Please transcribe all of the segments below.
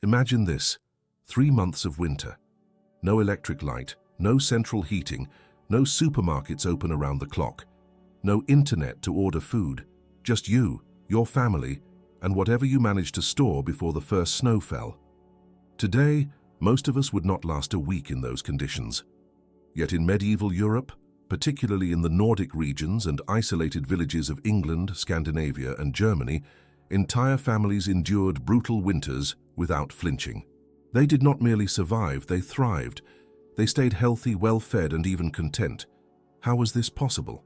Imagine this: 3 months of winter. No electric light, no central heating, no supermarkets open around the clock, no internet to order food, just you, your family, and whatever you managed to store before the first snow fell. Today, most of us would not last a week in those conditions. Yet in medieval Europe, particularly in the Nordic regions and isolated villages of England, Scandinavia, and Germany, entire families endured brutal winters without flinching. They did not merely survive, they thrived. They stayed healthy, well-fed, and even content. How was this possible?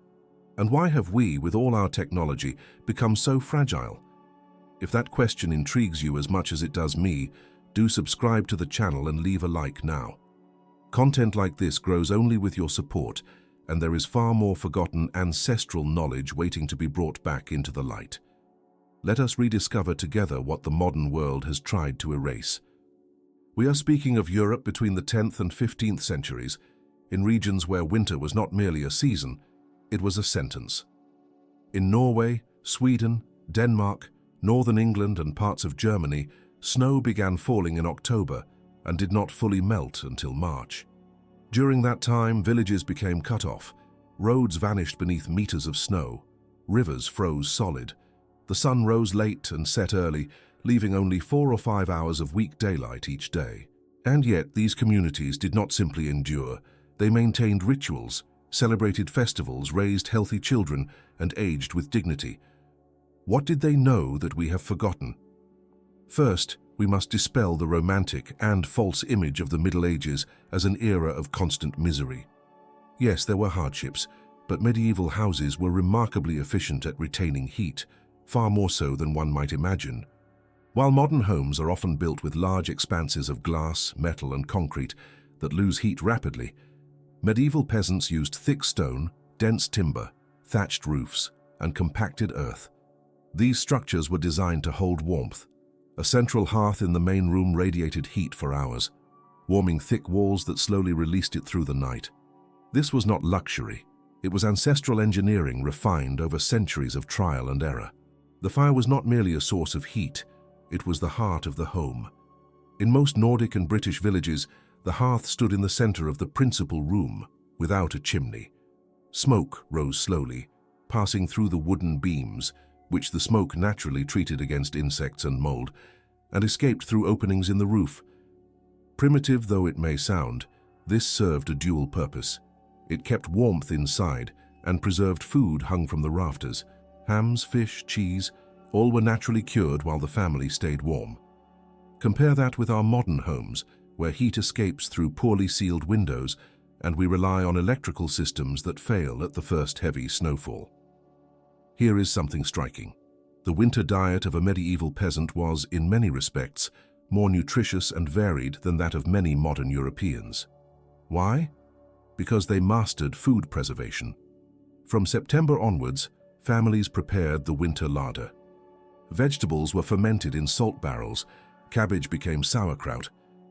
And why have we, with all our technology, become so fragile? If that question intrigues you as much as it does me, do subscribe to the channel and leave a like now. Content like this grows only with your support, and there is far more forgotten ancestral knowledge waiting to be brought back into the light. Let us rediscover together what the modern world has tried to erase. We are speaking of Europe between the 10th and 15th centuries, in regions where winter was not merely a season, it was a sentence. In Norway, Sweden, Denmark, northern England, and parts of Germany, snow began falling in October and did not fully melt until March. During that time, villages became cut off, roads vanished beneath meters of snow, rivers froze solid, the sun rose late and set early, leaving only 4 or 5 hours of weak daylight each day. And yet, these communities did not simply endure. They maintained rituals, celebrated festivals, raised healthy children, and aged with dignity. What did they know that we have forgotten? First, we must dispel the romantic and false image of the Middle Ages as an era of constant misery. Yes, there were hardships, but medieval houses were remarkably efficient at retaining heat, far more so than one might imagine. While modern homes are often built with large expanses of glass, metal, and concrete that lose heat rapidly, medieval peasants used thick stone, dense timber, thatched roofs, and compacted earth. These structures were designed to hold warmth. A central hearth in the main room radiated heat for hours, warming thick walls that slowly released it through the night. This was not luxury. It was ancestral engineering refined over centuries of trial and error. The fire was not merely a source of heat, it was the heart of the home. In most Nordic and British villages, the hearth stood in the center of the principal room, without a chimney. Smoke rose slowly, passing through the wooden beams, which the smoke naturally treated against insects and mold, and escaped through openings in the roof. Primitive though it may sound, this served a dual purpose. It kept warmth inside and preserved food hung from the rafters. Hams, fish, cheese, all were naturally cured while the family stayed warm. Compare that with our modern homes, where heat escapes through poorly sealed windows and we rely on electrical systems that fail at the first heavy snowfall. Here is something striking. The winter diet of a medieval peasant was, in many respects, more nutritious and varied than that of many modern Europeans. Why? Because they mastered food preservation. From September onwards, families prepared the winter larder. Vegetables were fermented in salt barrels, cabbage became sauerkraut,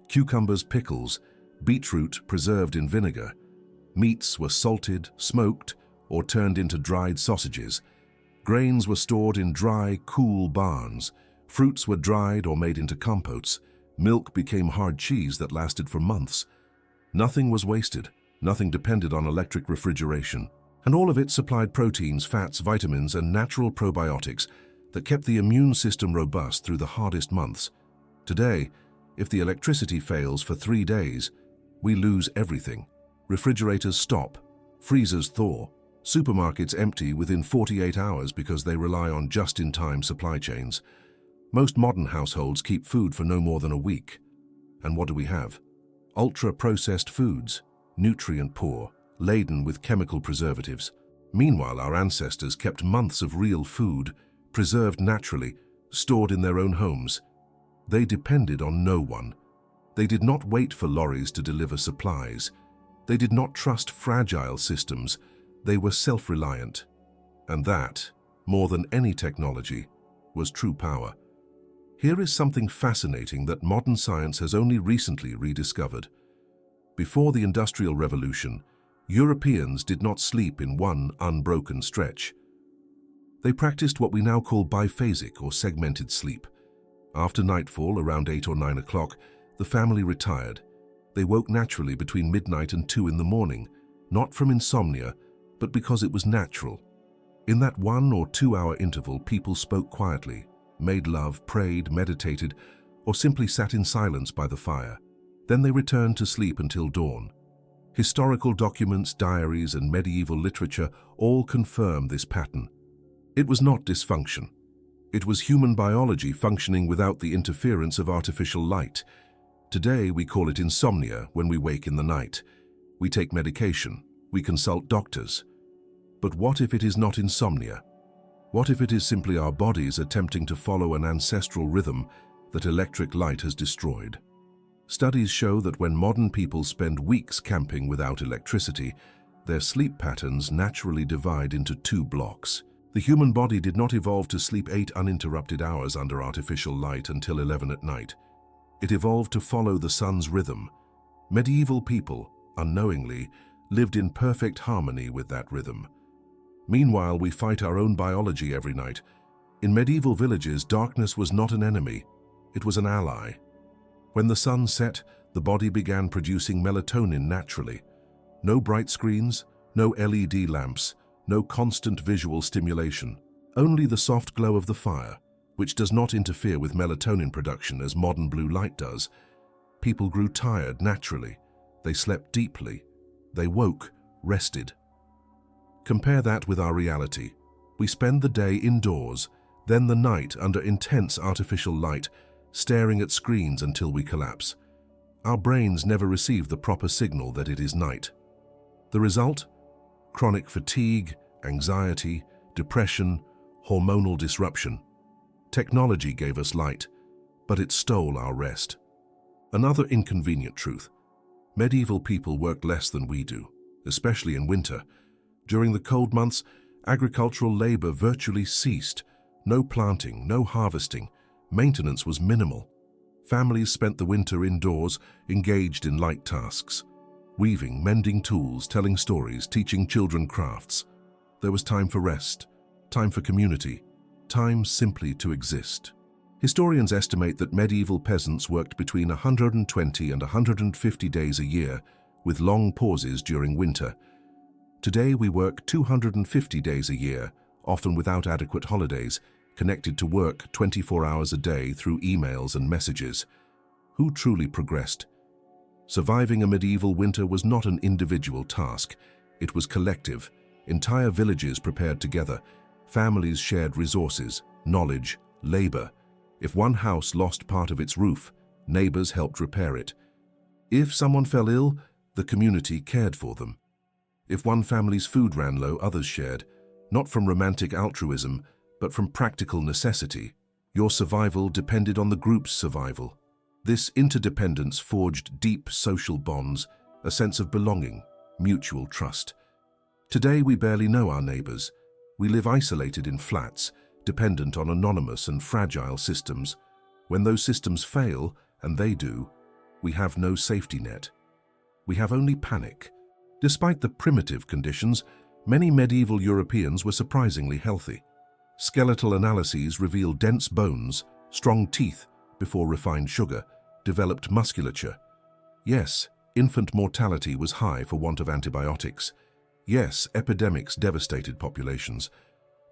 cucumbers pickles, beetroot preserved in vinegar. Meats were salted, smoked, or turned into dried sausages. Grains were stored in dry, cool barns. Fruits were dried or made into compotes. Milk became hard cheese that lasted for months. Nothing was wasted. Nothing depended on electric refrigeration. And all of it supplied proteins, fats, vitamins, and natural probiotics that kept the immune system robust through the hardest months. Today, if the electricity fails for 3 days, we lose everything. Refrigerators stop, freezers thaw, supermarkets empty within 48 hours because they rely on just-in-time supply chains. Most modern households keep food for no more than a week. And what do we have? Ultra-processed foods, nutrient-poor, laden with chemical preservatives. Meanwhile, our ancestors kept months of real food, preserved naturally, stored in their own homes. They depended on no one. They did not wait for lorries to deliver supplies. They did not trust fragile systems. They were self-reliant. And that, more than any technology, was true power. Here is something fascinating that modern science has only recently rediscovered. Before the Industrial Revolution, Europeans did not sleep in one unbroken stretch. They practiced what we now call biphasic or segmented sleep. After nightfall, around 8 or 9 o'clock, the family retired. They woke naturally between midnight and 2 in the morning, not from insomnia, but because it was natural. In that 1 or 2 hour interval, people spoke quietly, made love, prayed, meditated, or simply sat in silence by the fire. Then they returned to sleep until dawn. Historical documents, diaries, and medieval literature all confirm this pattern. It was not dysfunction. It was human biology functioning without the interference of artificial light. Today, we call it insomnia when we wake in the night. We take medication. We consult doctors. But what if it is not insomnia? What if it is simply our bodies attempting to follow an ancestral rhythm that electric light has destroyed? Studies show that when modern people spend weeks camping without electricity, their sleep patterns naturally divide into 2 blocks. The human body did not evolve to sleep 8 uninterrupted hours under artificial light until 11 at night. It evolved to follow the sun's rhythm. Medieval people, unknowingly, lived in perfect harmony with that rhythm. Meanwhile, we fight our own biology every night. In medieval villages, darkness was not an enemy, it was an ally. When the sun set, the body began producing melatonin naturally. No bright screens, no LED lamps, no constant visual stimulation. Only the soft glow of the fire, which does not interfere with melatonin production as modern blue light does. People grew tired naturally. They slept deeply. They woke, rested. Compare that with our reality. We spend the day indoors, then the night under intense artificial light, staring at screens until we collapse. Our brains never receive the proper signal that it is night. The result? Chronic fatigue, anxiety, depression, hormonal disruption. Technology gave us light, but it stole our rest. Another inconvenient truth. Medieval people worked less than we do, especially in winter. During the cold months, agricultural labor virtually ceased. No planting, no harvesting. Maintenance was minimal. Families spent the winter indoors, engaged in light tasks. Weaving, mending tools, telling stories, teaching children crafts. There was time for rest, time for community, time simply to exist. Historians estimate that medieval peasants worked between 120 and 150 days a year, with long pauses during winter. Today we work 250 days a year, often without adequate holidays, connected to work 24 hours a day through emails and messages. Who truly progressed? Surviving a medieval winter was not an individual task. It was collective. Entire villages prepared together. Families shared resources, knowledge, labor. If one house lost part of its roof, neighbors helped repair it. If someone fell ill, the community cared for them. If one family's food ran low, others shared, not from romantic altruism, but from practical necessity. Your survival depended on the group's survival. This interdependence forged deep social bonds, a sense of belonging, mutual trust. Today we barely know our neighbors. We live isolated in flats, dependent on anonymous and fragile systems. When those systems fail, and they do, we have no safety net. We have only panic. Despite the primitive conditions, many medieval Europeans were surprisingly healthy. Skeletal analyses reveal dense bones, strong teeth before refined sugar, developed musculature. Yes, infant mortality was high for want of antibiotics. Yes, epidemics devastated populations.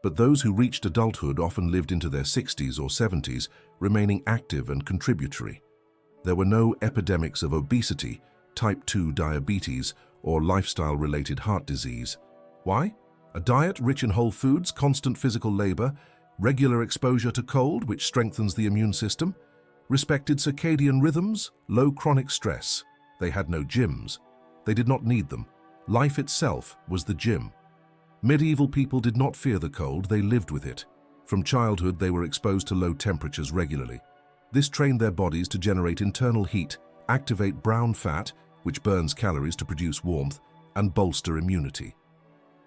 But those who reached adulthood often lived into their 60s or 70s, remaining active and contributory. There were no epidemics of obesity, type 2 diabetes, or lifestyle-related heart disease. Why? A diet rich in whole foods, constant physical labor, regular exposure to cold, which strengthens the immune system, respected circadian rhythms, low chronic stress. They had no gyms. They did not need them. Life itself was the gym. Medieval people did not fear the cold, they lived with it. From childhood, they were exposed to low temperatures regularly. This trained their bodies to generate internal heat, activate brown fat, which burns calories to produce warmth, and bolster immunity.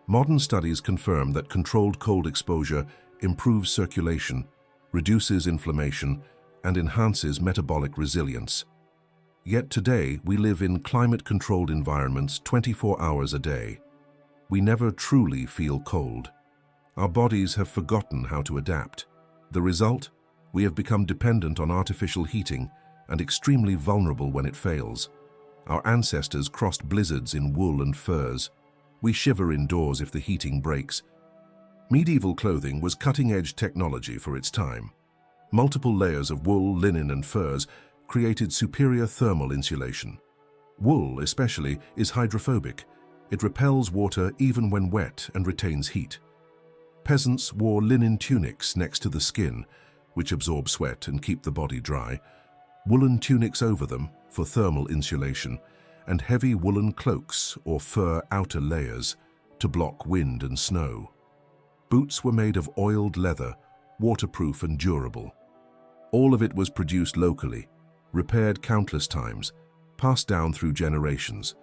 Modern studies confirm that controlled cold exposure improves circulation, reduces inflammation, and enhances metabolic resilience. Yet today, we live in climate-controlled environments 24 hours a day. We never truly feel cold. Our bodies have forgotten how to adapt. The result? We have become dependent on artificial heating and extremely vulnerable when it fails. Our ancestors crossed blizzards in wool and furs. We shiver indoors if the heating breaks. Medieval clothing was cutting-edge technology for its time. Multiple layers of wool, linen, and furs created superior thermal insulation. Wool, especially, is hydrophobic. It repels water even when wet and retains heat. Peasants wore linen tunics next to the skin, which absorb sweat and keep the body dry, woolen tunics over them for thermal insulation, and heavy woolen cloaks or fur outer layers to block wind and snow. Boots were made of oiled leather, waterproof and durable. All of it was produced locally, repaired countless times, passed down through generations.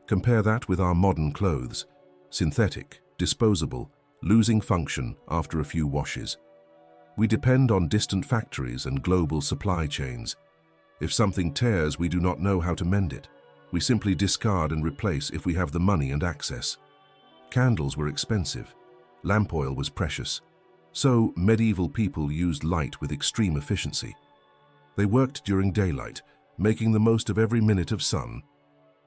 Compare that with our modern clothes, synthetic, disposable, losing function after a few washes. We depend on distant factories and global supply chains. If something tears, we do not know how to mend it. We simply discard and replace if we have the money and access. Candles were expensive. Lamp oil was precious. So medieval people used light with extreme efficiency. They worked during daylight, making the most of every minute of sun.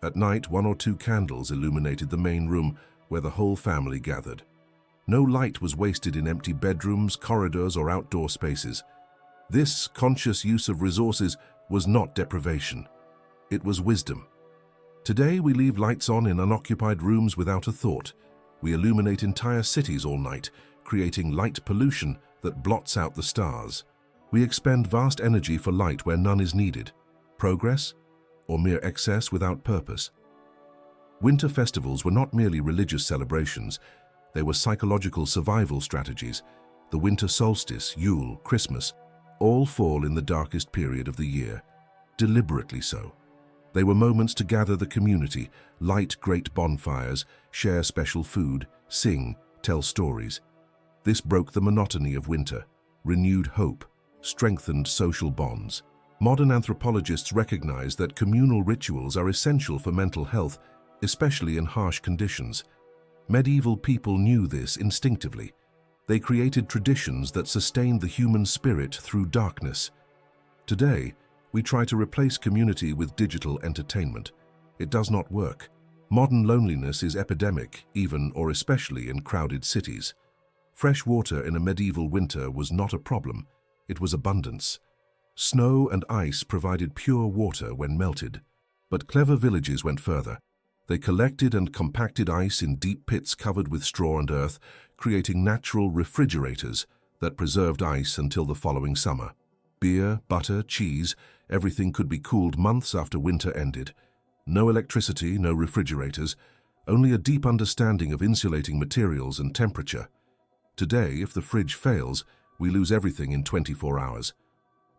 At night, 1 or 2 candles illuminated the main room where the whole family gathered. No light was wasted in empty bedrooms, corridors, or outdoor spaces. This conscious use of resources was not deprivation. It was wisdom. Today, we leave lights on in unoccupied rooms without a thought. We illuminate entire cities all night, creating light pollution that blots out the stars. We expend vast energy for light where none is needed. Progress, or mere excess without purpose. Winter festivals were not merely religious celebrations. They were psychological survival strategies. The winter solstice, Yule, Christmas, all fall in the darkest period of the year, deliberately so. They were moments to gather the community, light great bonfires, share special food, sing, tell stories. This broke the monotony of winter, renewed hope, strengthened social bonds. Modern anthropologists recognize that communal rituals are essential for mental health, especially in harsh conditions. Medieval people knew this instinctively. They created traditions that sustained the human spirit through darkness. Today, we try to replace community with digital entertainment. It does not work. Modern loneliness is epidemic, even or especially in crowded cities. Fresh water in a medieval winter was not a problem. It was abundance. Snow and ice provided pure water when melted. But clever villages went further. They collected and compacted ice in deep pits covered with straw and earth, creating natural refrigerators that preserved ice until the following summer. Beer, butter, cheese, everything could be cooled months after winter ended. No electricity, no refrigerators, only a deep understanding of insulating materials and temperature. Today, if the fridge fails, we lose everything in 24 hours.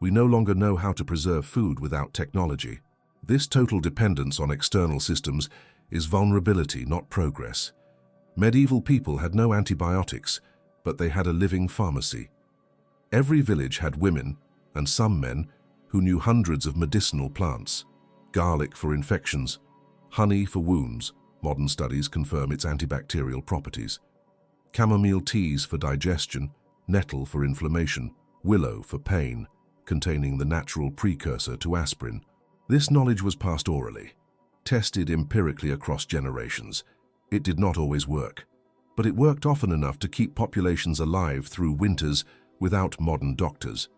We no longer know how to preserve food without technology. This total dependence on external systems is vulnerability, not progress. Medieval people had no antibiotics, but they had a living pharmacy. Every village had women, and some men, who knew hundreds of medicinal plants. Garlic for infections, honey for wounds, modern studies confirm its antibacterial properties. Chamomile teas for digestion, nettle for inflammation, willow for pain, containing the natural precursor to aspirin. This knowledge was passed orally, tested empirically across generations. It did not always work, but it worked often enough to keep populations alive through winters without modern doctors.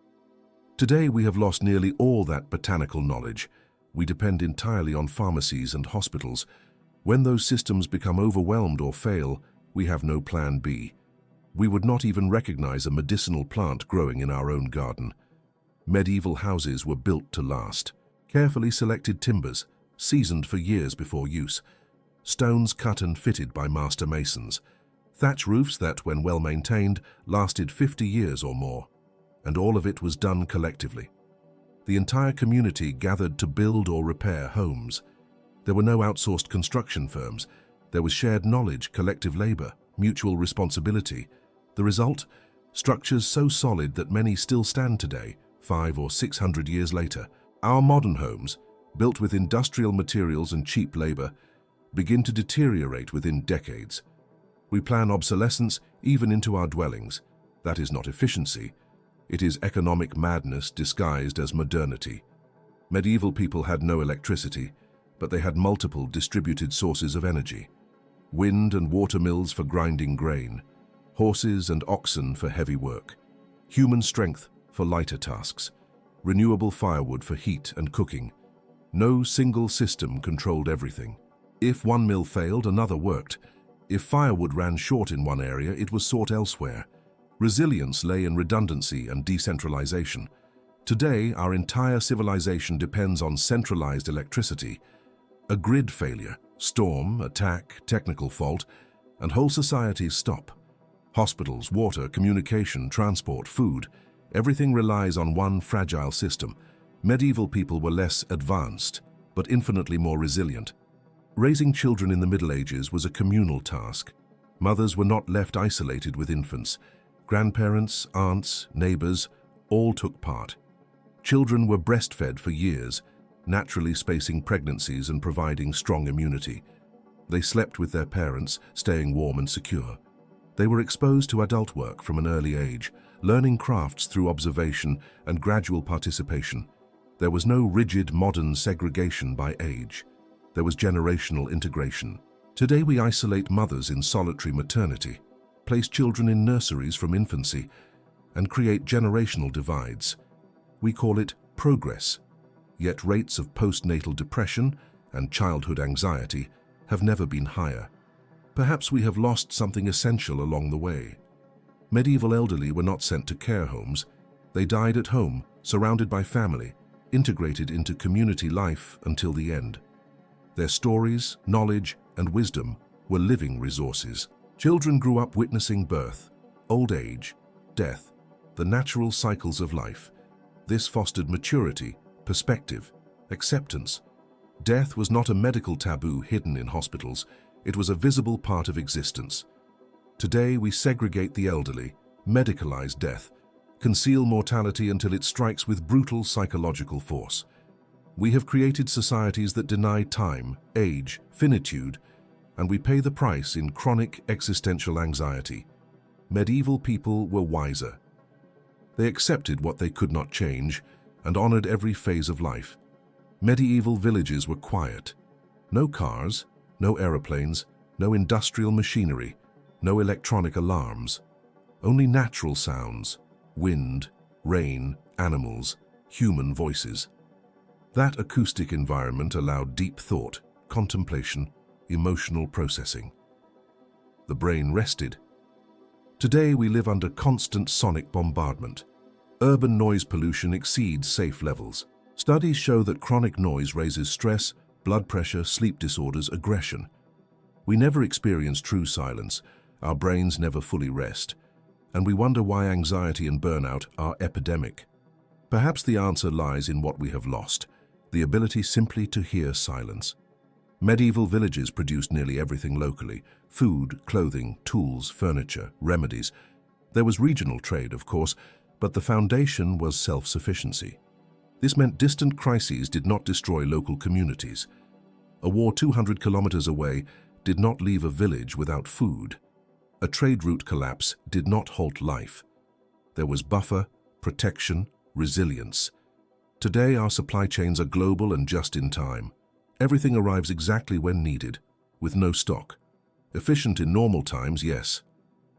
Today we have lost nearly all that botanical knowledge. We depend entirely on pharmacies and hospitals. When those systems become overwhelmed or fail, we have no plan B. We would not even recognize a medicinal plant growing in our own garden. Medieval houses were built to last. Carefully selected timbers, seasoned for years before use. Stones cut and fitted by master masons. Thatch roofs that, when well maintained, lasted 50 years or more. And all of it was done collectively. The entire community gathered to build or repair homes. There were no outsourced construction firms. There was shared knowledge, collective labor, mutual responsibility. The result? Structures so solid that many still stand today, 500 or 600 years later. Our modern homes, built with industrial materials and cheap labor, begin to deteriorate within decades. We plan obsolescence even into our dwellings. That is not efficiency. It is economic madness disguised as modernity. Medieval people had no electricity, but they had multiple distributed sources of energy. Wind and water mills for grinding grain, horses and oxen for heavy work, human strength for lighter tasks, renewable firewood for heat and cooking. No single system controlled everything. If one mill failed, another worked. If firewood ran short in one area, it was sought elsewhere. Resilience lay in redundancy and decentralization. Today, our entire civilization depends on centralized electricity. A grid failure, storm, attack, technical fault, and whole societies stop. Hospitals, water, communication, transport, food, everything relies on one fragile system. Medieval people were less advanced, but infinitely more resilient. Raising children in the Middle Ages was a communal task. Mothers were not left isolated with infants. Grandparents, aunts, neighbors, all took part. Children were breastfed for years, naturally spacing pregnancies and providing strong immunity. They slept with their parents, staying warm and secure. They were exposed to adult work from an early age, learning crafts through observation and gradual participation. There was no rigid modern segregation by age. There was generational integration. Today we isolate mothers in solitary maternity, place children in nurseries from infancy, and create generational divides. We call it progress, yet rates of postnatal depression and childhood anxiety have never been higher. Perhaps we have lost something essential along the way. Medieval elderly were not sent to care homes. They died at home, surrounded by family, integrated into community life until the end. Their stories, knowledge, and wisdom were living resources. Children grew up witnessing birth, old age, death, the natural cycles of life. This fostered maturity, perspective, acceptance. Death was not a medical taboo hidden in hospitals. It was a visible part of existence. Today we segregate the elderly, medicalize death, conceal mortality until it strikes with brutal psychological force. We have created societies that deny time, age, finitude, and we pay the price in chronic existential anxiety. Medieval people were wiser. They accepted what they could not change and honored every phase of life. Medieval villages were quiet. No cars, no aeroplanes, no industrial machinery, no electronic alarms. Only natural sounds, wind, rain, animals, human voices. That acoustic environment allowed deep thought, contemplation, emotional processing. The brain rested. Today we live under constant sonic bombardment. Urban noise pollution exceeds safe levels. Studies show that chronic noise raises stress, blood pressure, sleep disorders, aggression. We never experience true silence. Our brains never fully rest. And we wonder why anxiety and burnout are epidemic. Perhaps the answer lies in what we have lost, the ability simply to hear silence. Medieval villages produced nearly everything locally: food, clothing, tools, furniture, remedies. There was regional trade, of course, but the foundation was self-sufficiency. This meant distant crises did not destroy local communities. A war 200 kilometers away did not leave a village without food. A trade route collapse did not halt life. There was buffer, protection, resilience. Today our supply chains are global and just in time. Everything arrives exactly when needed, with no stock. Efficient in normal times, yes.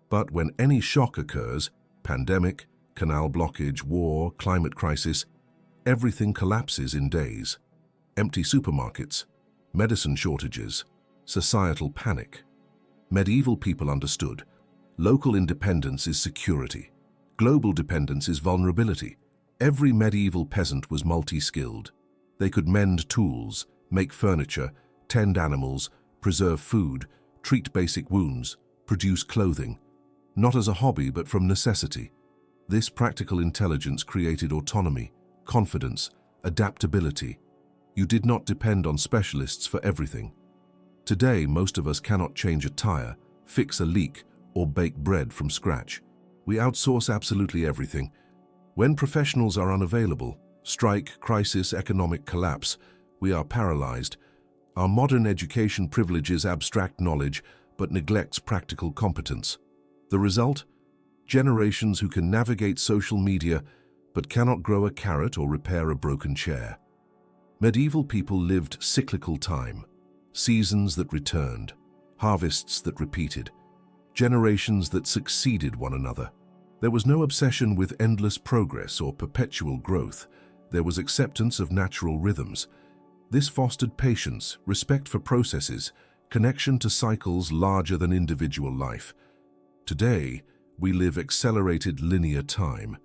But when any shock occurs, pandemic, canal blockage, war, climate crisis, everything collapses in days. Empty supermarkets, medicine shortages, societal panic. Medieval people understood. Local independence is security. Global dependence is vulnerability. Every medieval peasant was multi-skilled. They could mend tools, make furniture, tend animals, preserve food, treat basic wounds, produce clothing. Not as a hobby, but from necessity. This practical intelligence created autonomy, confidence, adaptability. You did not depend on specialists for everything. Today, most of us cannot change a tire, fix a leak, or bake bread from scratch. We outsource absolutely everything. When professionals are unavailable, strike, crisis, economic collapse, we are paralyzed. Our modern education privileges abstract knowledge but neglects practical competence. The result? generations who can navigate social media but cannot grow a carrot or repair a broken chair. Medieval people lived cyclical time, seasons that returned, harvests that repeated, generations that succeeded one another. There was no obsession with endless progress or perpetual growth. There was acceptance of natural rhythms. This fostered patience, respect for processes, connection to cycles larger than individual life. Today, we live accelerated linear time.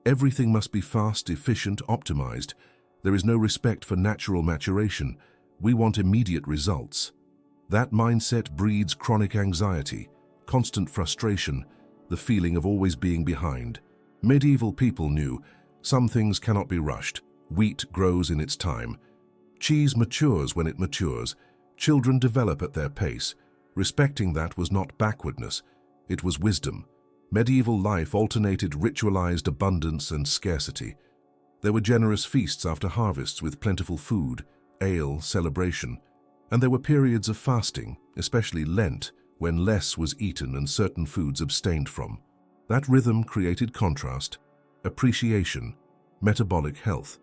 Everything must be fast, efficient, optimized. There is no respect for natural maturation. We want immediate results. That mindset breeds chronic anxiety, constant frustration, the feeling of always being behind. Medieval people knew some things cannot be rushed. Wheat grows in its time. Cheese matures when it matures. Children develop at their pace. Respecting that was not backwardness, it was wisdom. Medieval life alternated ritualized abundance and scarcity. There were generous feasts after harvests with plentiful food, ale, celebration. And there were periods of fasting, especially Lent, when less was eaten and certain foods abstained from. That rhythm created contrast, appreciation, metabolic health.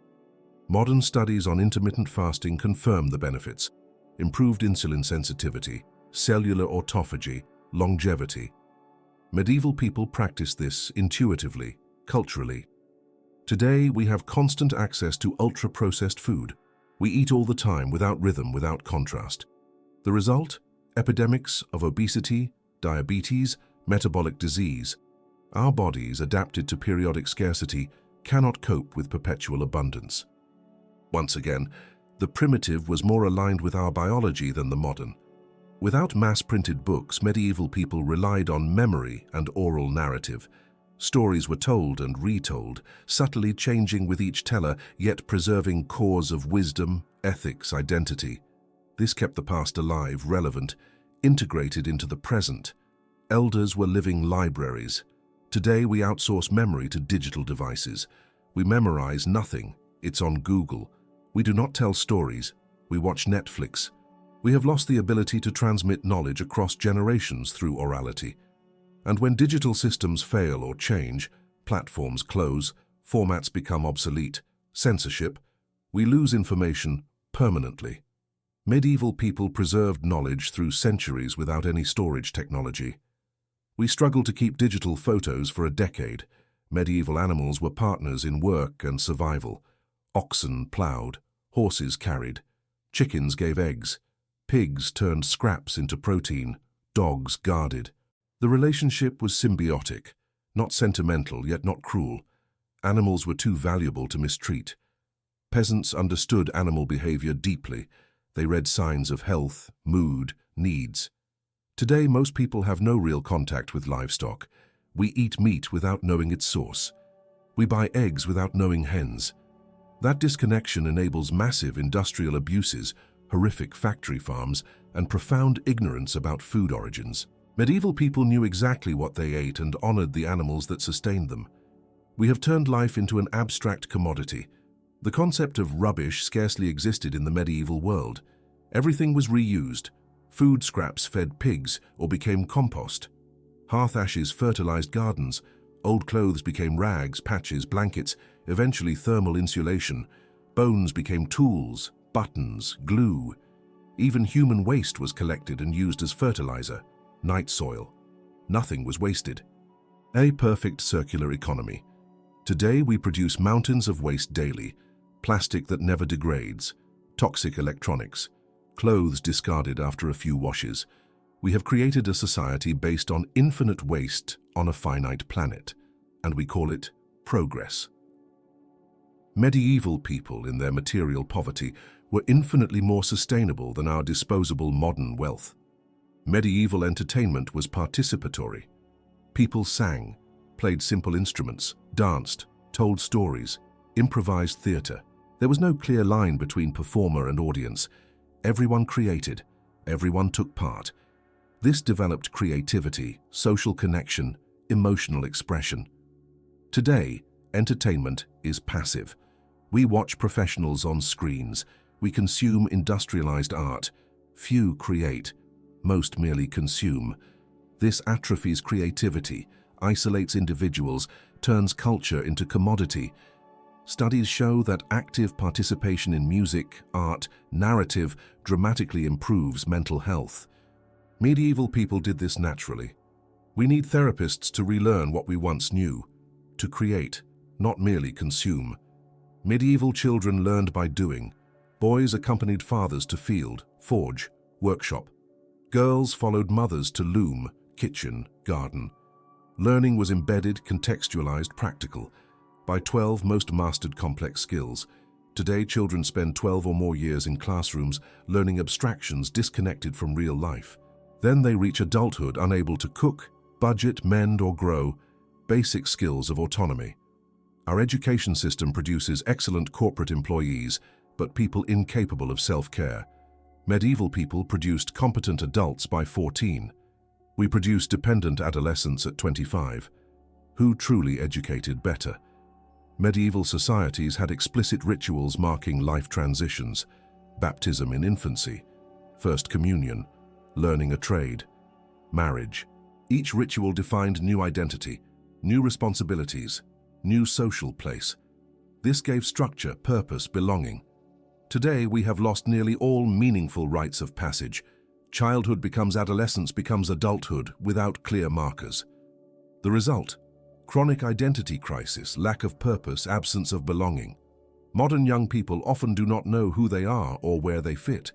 Modern studies on intermittent fasting confirm the benefits: improved insulin sensitivity, cellular autophagy, longevity. Medieval people practiced this intuitively, culturally. Today, we have constant access to ultra-processed food. We eat all the time without rhythm, without contrast. The result? Epidemics of obesity, diabetes, metabolic disease. Our bodies, adapted to periodic scarcity, cannot cope with perpetual abundance. Once again, the primitive was more aligned with our biology than the modern. Without mass-printed books, medieval people relied on memory and oral narrative. Stories were told and retold, subtly changing with each teller, yet preserving cores of wisdom, ethics, identity. This kept the past alive, relevant, integrated into the present. Elders were living libraries. Today we outsource memory to digital devices. We memorize nothing, it's on Google. We do not tell stories, we watch Netflix. We have lost the ability to transmit knowledge across generations through orality. And when digital systems fail or change, platforms close, formats become obsolete, censorship, we lose information permanently. Medieval people preserved knowledge through centuries without any storage technology. We struggle to keep digital photos for a decade. Medieval animals were partners in work and survival. Oxen plowed, horses carried, chickens gave eggs, pigs turned scraps into protein, dogs guarded. The relationship was symbiotic, not sentimental yet not cruel. Animals were too valuable to mistreat. Peasants understood animal behavior deeply. They read signs of health, mood, needs. Today, most people have no real contact with livestock. We eat meat without knowing its source. We buy eggs without knowing hens. That disconnection enables massive industrial abuses, horrific factory farms, and profound ignorance about food origins. Medieval people knew exactly what they ate and honored the animals that sustained them. We have turned life into an abstract commodity. The concept of rubbish scarcely existed in the medieval world. Everything was reused. Food scraps fed pigs or became compost. Hearth ashes fertilized gardens. Old clothes became rags, patches, blankets, eventually thermal insulation. Bones became tools, buttons, glue. Even human waste was collected and used as fertilizer. Night soil. Nothing was wasted. A perfect circular economy. Today we produce mountains of waste daily, plastic that never degrades, toxic electronics, clothes discarded after a few washes. We have created a society based on infinite waste on a finite planet, and we call it progress. Medieval people, in their material poverty, were infinitely more sustainable than our disposable modern wealth. Medieval entertainment was participatory. People sang, played simple instruments, danced, told stories, improvised theater. There was no clear line between performer and audience. Everyone created, everyone took part. This developed creativity, social connection, emotional expression. Today, entertainment is passive. We watch professionals on screens. We consume industrialized art. Few create. Most merely consume. This atrophies creativity, isolates individuals, turns culture into commodity. Studies show that active participation in music, art, narrative dramatically improves mental health. Medieval people did this naturally. We need therapists to relearn what we once knew, to create, not merely consume. Medieval children learned by doing. Boys accompanied fathers to field, forge, workshop. Girls followed mothers to loom, kitchen, garden. Learning was embedded, contextualized, practical. By 12, most mastered complex skills. Today, children spend 12 or more years in classrooms learning abstractions disconnected from real life. Then they reach adulthood unable to cook, budget, mend, or grow, basic skills of autonomy. Our education system produces excellent corporate employees, but people incapable of self-care. Medieval people produced competent adults by 14. We produce dependent adolescents at 25. Who truly educated better? Medieval societies had explicit rituals marking life transitions: baptism in infancy, first communion, learning a trade, marriage. Each ritual defined new identity, new responsibilities, new social place. This gave structure, purpose, belonging. Today, we have lost nearly all meaningful rites of passage. Childhood becomes adolescence, becomes adulthood without clear markers. The result? Chronic identity crisis, lack of purpose, absence of belonging. Modern young people often do not know who they are or where they fit.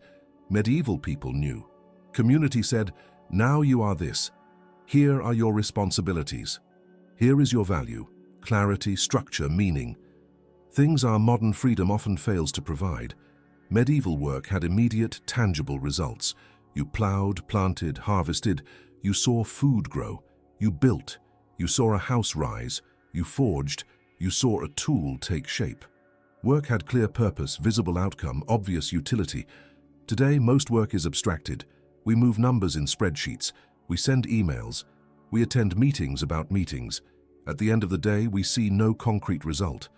Medieval people knew. Community said, "Now you are this. Here are your responsibilities. Here is your value, clarity, structure, meaning." Things our modern freedom often fails to provide. Medieval work had immediate, tangible results. You plowed, planted, harvested. You saw food grow. You built. You saw a house rise. You forged. You saw a tool take shape. Work had clear purpose, visible outcome, obvious utility. Today, most work is abstracted. We move numbers in spreadsheets. We send emails. We attend meetings about meetings. At the end of the day, we see no concrete result.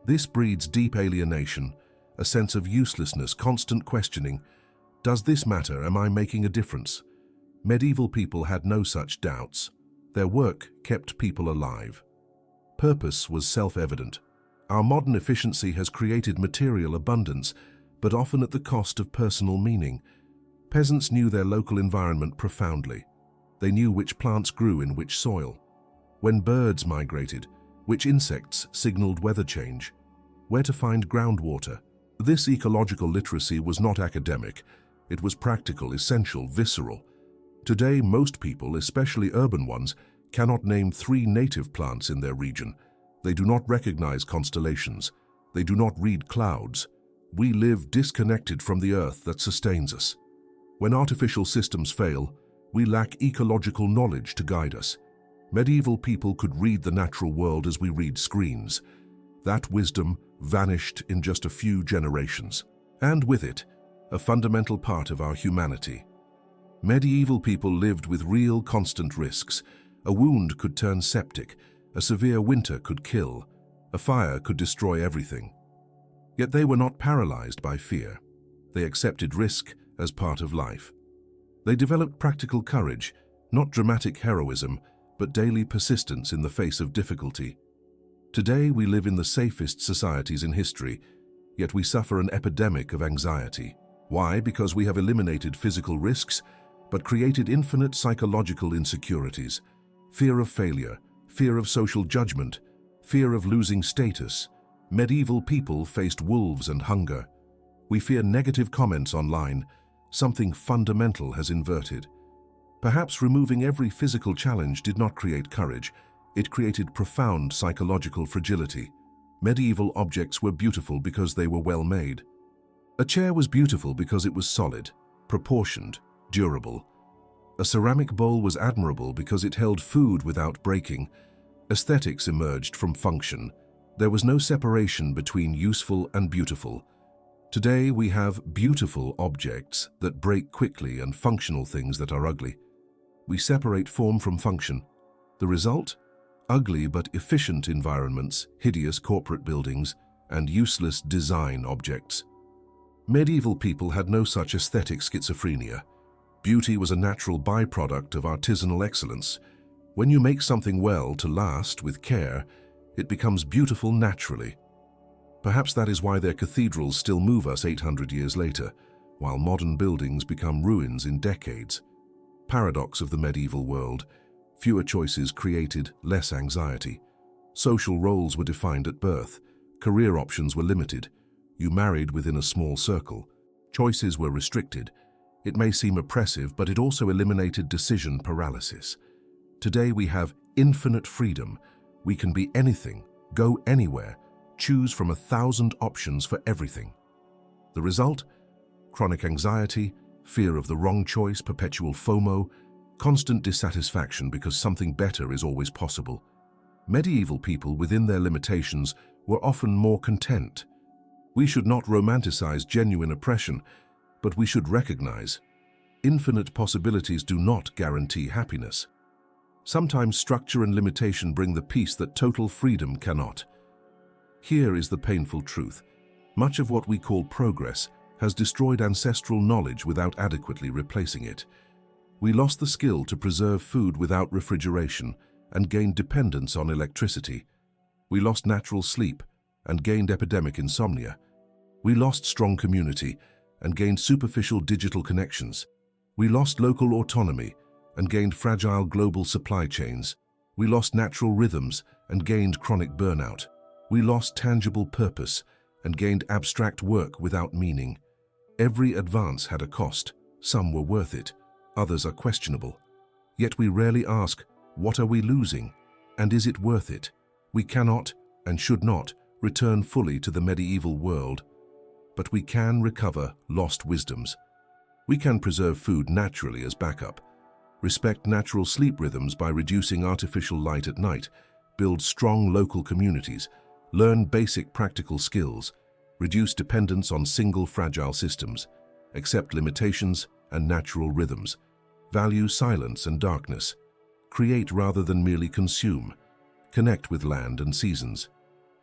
This breeds deep alienation, a sense of uselessness, constant questioning. Does this matter? Am I making a difference? Medieval people had no such doubts. Their work kept people alive. Purpose was self-evident. Our modern efficiency has created material abundance, but often at the cost of personal meaning. Peasants knew their local environment profoundly. They knew which plants grew in which soil, when birds migrated, which insects signaled weather change, where to find groundwater. This ecological literacy was not academic. It was practical, essential, visceral. Today, most people, especially urban ones, cannot name 3 native plants in their region. They do not recognize constellations. They do not read clouds. We live disconnected from the earth that sustains us. When artificial systems fail, we lack ecological knowledge to guide us. Medieval people could read the natural world as we read screens. That wisdom vanished in just a few generations, and with it, a fundamental part of our humanity. Medieval people lived with real, constant risks. A wound could turn septic, a severe winter could kill, a fire could destroy everything. Yet they were not paralyzed by fear. They accepted risk as part of life. They developed practical courage, not dramatic heroism, but daily persistence in the face of difficulty. Today, we live in the safest societies in history, yet we suffer an epidemic of anxiety. Why? Because we have eliminated physical risks, but created infinite psychological insecurities. Fear of failure, fear of social judgment, fear of losing status. Medieval people faced wolves and hunger. We fear negative comments online. Something fundamental has inverted. Perhaps removing every physical challenge did not create courage. It created profound psychological fragility. Medieval objects were beautiful because they were well made. A chair was beautiful because it was solid, proportioned, durable. A ceramic bowl was admirable because it held food without breaking. Aesthetics emerged from function. There was no separation between useful and beautiful. Today we have beautiful objects that break quickly and functional things that are ugly. We separate form from function. The result? Ugly but efficient environments, hideous corporate buildings, and useless design objects. Medieval people had no such aesthetic schizophrenia. Beauty was a natural byproduct of artisanal excellence. When you make something well to last with care, it becomes beautiful naturally. Perhaps that is why their cathedrals still move us 800 years later, while modern buildings become ruins in decades. Paradox of the medieval world: fewer choices created less anxiety. Social roles were defined at birth. Career options were limited. You married within a small circle. Choices were restricted. It may seem oppressive, but it also eliminated decision paralysis. Today we have infinite freedom. We can be anything, go anywhere, choose from 1,000 options for everything. The result? Chronic anxiety, fear of the wrong choice, perpetual FOMO, constant dissatisfaction because something better is always possible. Medieval people, within their limitations, were often more content. We should not romanticize genuine oppression, but we should recognize infinite possibilities do not guarantee happiness. Sometimes structure and limitation bring the peace that total freedom cannot. Here is the painful truth. Much of what we call progress has destroyed ancestral knowledge without adequately replacing it. We lost the skill to preserve food without refrigeration and gained dependence on electricity. We lost natural sleep and gained epidemic insomnia. We lost strong community and gained superficial digital connections. We lost local autonomy and gained fragile global supply chains. We lost natural rhythms and gained chronic burnout. We lost tangible purpose and gained abstract work without meaning. Every advance had a cost. Some were worth it, others are questionable. Yet we rarely ask, what are we losing, and is it worth it? We cannot, and should not, return fully to the medieval world, but we can recover lost wisdoms. We can preserve food naturally as backup, respect natural sleep rhythms by reducing artificial light at night, build strong local communities, learn basic practical skills, reduce dependence on single fragile systems, accept limitations and natural rhythms, value silence and darkness, create rather than merely consume, connect with land and seasons.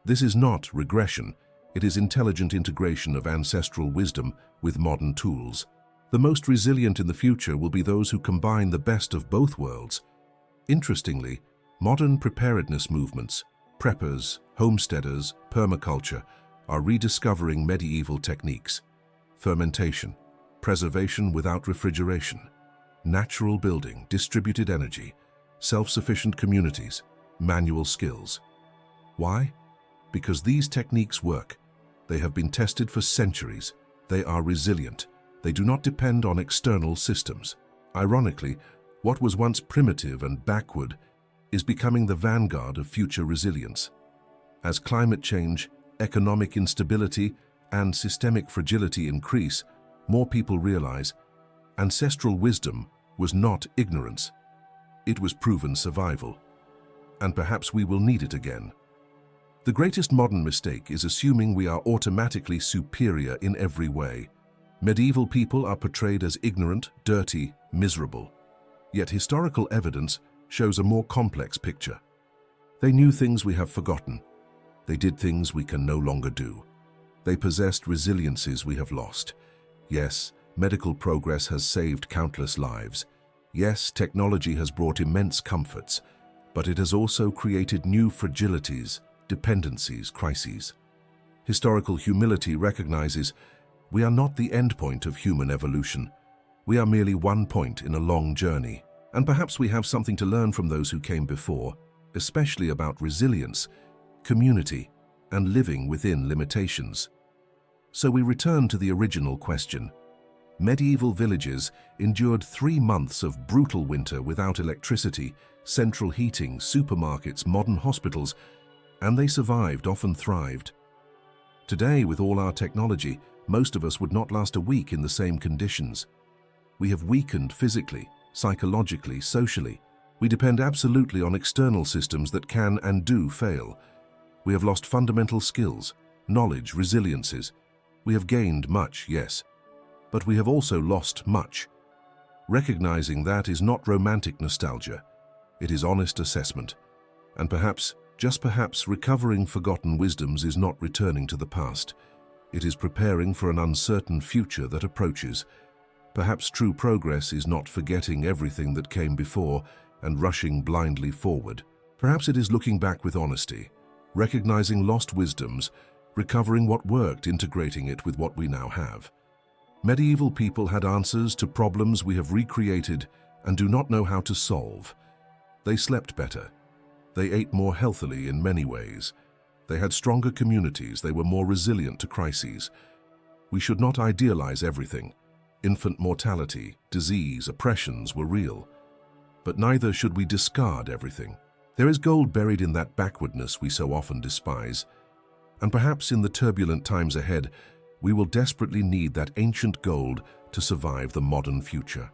This is not regression, it is intelligent integration of ancestral wisdom with modern tools. The most resilient in the future will be those who combine the best of both worlds. Interestingly, modern preparedness movements, preppers, homesteaders, permaculture, are rediscovering medieval techniques. Fermentation, preservation without refrigeration, natural building, distributed energy, self-sufficient communities, manual skills. Why? Because these techniques work. They have been tested for centuries. They are resilient. They do not depend on external systems. Ironically, what was once primitive and backward is becoming the vanguard of future resilience. As climate change, economic instability, and systemic fragility increase, more people realize ancestral wisdom was not ignorance. It was proven survival. And perhaps we will need it again. The greatest modern mistake is assuming we are automatically superior in every way. Medieval people are portrayed as ignorant, dirty, miserable. Yet historical evidence shows a more complex picture. They knew things we have forgotten. They did things we can no longer do. They possessed resiliences we have lost. Yes, medical progress has saved countless lives. Yes, technology has brought immense comforts, but it has also created new fragilities, dependencies, crises. Historical humility recognizes we are not the endpoint of human evolution. We are merely one point in a long journey. And perhaps we have something to learn from those who came before, especially about resilience, community, and living within limitations. So we return to the original question. Medieval villages endured 3 months of brutal winter without electricity, central heating, supermarkets, modern hospitals, and they survived, often thrived. Today, with all our technology, most of us would not last a week in the same conditions. We have weakened physically, psychologically, socially. We depend absolutely on external systems that can and do fail. We have lost fundamental skills, knowledge, resiliences. We have gained much, yes, but we have also lost much. Recognizing that is not romantic nostalgia. It is honest assessment. And perhaps, just perhaps, recovering forgotten wisdoms is not returning to the past. It is preparing for an uncertain future that approaches. Perhaps true progress is not forgetting everything that came before. and rushing blindly forward. Perhaps it is looking back with honesty, recognizing lost wisdoms, recovering what worked, integrating it with what we now have. Medieval people had answers to problems we have recreated and do not know how to solve. They slept better. They ate more healthily in many ways. They had stronger communities. They were more resilient to crises. We should not idealize everything. Infant mortality, disease, oppressions were real. But neither should we discard everything. There is gold buried in that backwardness we so often despise. And perhaps in the turbulent times ahead, we will desperately need that ancient gold to survive the modern future.